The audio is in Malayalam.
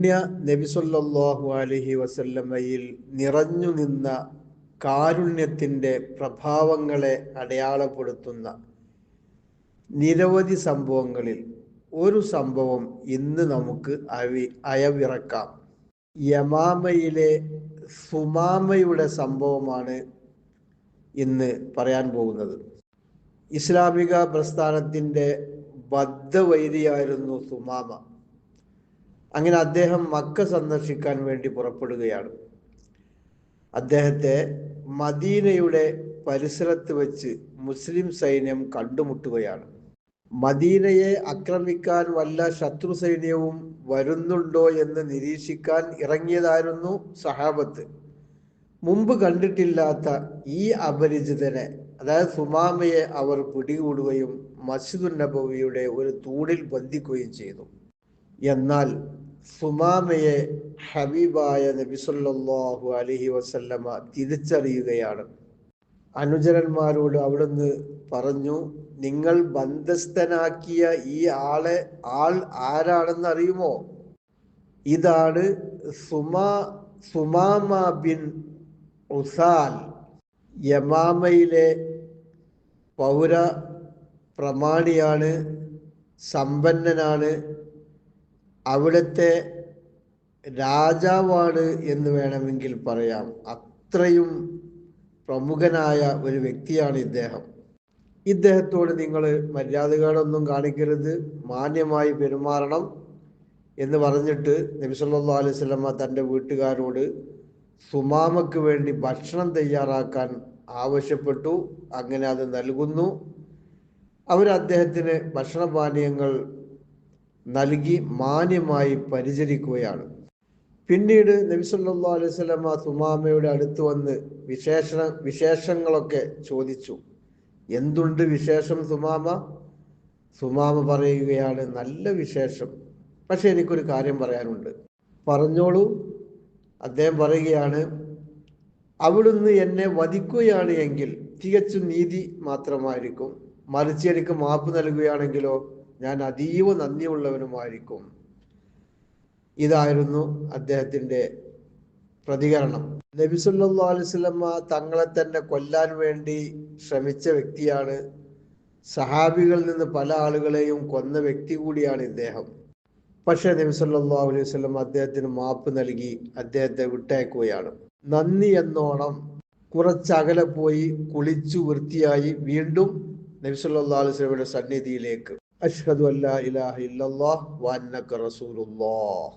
നബി സല്ലല്ലാഹു അലൈഹി വസല്ലമയിൽ നിറഞ്ഞു നിന്ന കാരുണ്യത്തിൻ്റെ പ്രഭാവങ്ങളെ അടയാളപ്പെടുത്തുന്ന നിരവധി സംഭവങ്ങളിൽ ഒരു സംഭവം ഇന്ന് നമുക്ക് അയവിറക്കാം. യമാമയിലെ സുമാമയുടെ സംഭവമാണ് ഇന്ന് പറയാൻ പോകുന്നത്. ഇസ്ലാമിക പ്രസ്ഥാനത്തിൻ്റെ ബദ്ധവൈരിയായിരുന്നു സുമാമ. അങ്ങനെ അദ്ദേഹം മക്ക സന്ദർശിക്കാൻ വേണ്ടി പുറപ്പെടുകയാണ്. അദ്ദേഹത്തെ മദീനയുടെ പരിസരത്ത് വെച്ച് മുസ്ലിം സൈന്യം കണ്ടുമുട്ടുകയാണ്. മദീനയെ ആക്രമിക്കാൻ വല്ല ശത്രു സൈന്യവും വരുന്നുണ്ടോ എന്ന് നിരീക്ഷിക്കാൻ ഇറങ്ങിയതായിരുന്നു സഹാബത്ത്. മുമ്പ് കണ്ടിട്ടില്ലാത്ത ഈ അപരിചിതനെ, അതായത് സുമാമയെ, അവർ പിടികൂടുകയും മസ്ജിദുൻ നബവിയുടെ ഒരു തൂണിൽ ബന്ധിക്കുകയും ചെയ്തു. എന്നാൽ സുമാമയെ ഹബീബായ നബി സല്ലല്ലാഹു അലൈഹി വസല്ലമ തിരിച്ചറിയുകയാണ്. അനുചരന്മാരോട് അവിടുന്ന് പറഞ്ഞു, നിങ്ങൾ ബന്ധസ്ഥനാക്കിയ ഈ ആൾ ആരാണെന്ന് അറിയുമോ? ഇതാണ് സുമാമ ബിൻ ഉസാൽ. യമാമയിലെ പൗര പ്രമാണിയാണ്, സമ്പന്നനാണ്, അവിടുത്തെ രാജാവാണ് എന്ന് വേണമെങ്കിൽ പറയാം. അത്രയും പ്രമുഖനായ ഒരു വ്യക്തിയാണ് ഇദ്ദേഹം. ഇദ്ദേഹത്തോട് നിങ്ങൾ മര്യാദകളൊന്നും കാണിക്കരുത്, മാന്യമായി പെരുമാറണം എന്ന് പറഞ്ഞിട്ട് നബി സല്ലല്ലാഹു അലൈഹി വസല്ലമ തൻ്റെ വീട്ടുകാരോട് സുമാമയ്ക്ക് വേണ്ടി ഭക്ഷണം തയ്യാറാക്കാൻ ആവശ്യപ്പെട്ടു. അങ്ങനെ അത് നൽകുന്നു. അവർ അദ്ദേഹത്തിന് ഭക്ഷണപാനീയങ്ങൾ നൽകി മാന്യമായി പരിചരിക്കുകയാണ്. പിന്നീട് നബി സല്ലല്ലാഹു അലൈഹി വസല്ലമ സുമാമയുടെ അടുത്ത് വന്ന് വിശേഷങ്ങളൊക്കെ ചോദിച്ചു. എന്തുണ്ട് വിശേഷം സുമാമ? സുമാമ പറയുകയാണ്, നല്ല വിശേഷം, പക്ഷെ എനിക്കൊരു കാര്യം പറയാനുണ്ട്. പറഞ്ഞോളൂ. അദ്ദേഹം പറയുകയാണ്, അവിടുന്ന് എന്നെ വധിക്കുകയാണ് എങ്കിൽ തികച്ചും നീതി മാത്രമായിരിക്കും. മറിച്ച് എനിക്ക് മാപ്പ് നൽകുകയാണെങ്കിലോ ഞാൻ അതീവ നന്ദിയുള്ളവനുമായിരിക്കും. ഇതായിരുന്നു അദ്ദേഹത്തിൻ്റെ പ്രതികരണം. നബി സല്ലല്ലാഹു അലൈഹി വസല്ലമ തങ്ങളെ തന്നെ കൊല്ലാൻ വേണ്ടി ശ്രമിച്ച വ്യക്തിയാണ്. സഹാബികളിൽ നിന്ന് പല ആളുകളെയും കൊന്ന വ്യക്തി കൂടിയാണ് ഇദ്ദേഹം. പക്ഷേ നബി സല്ലല്ലാഹു അലൈഹി വസല്ലമ അദ്ദേഹത്തിന് മാപ്പ് നൽകി അദ്ദേഹത്തെ വിട്ടയക്കുകയാണ്. നന്ദി എന്നോണം കുറച്ചകലെ പോയി കുളിച്ചു വൃത്തിയായി വീണ്ടും നബി സല്ലല്ലാഹു അലൈഹി വസല്ലമയുടെ സന്നിധിയിലേക്ക് അഷ്ഹദു അല്ലാ ഇലാഹ ഇല്ലല്ലാഹ് വ അന്നക റസൂലുള്ളാഹ്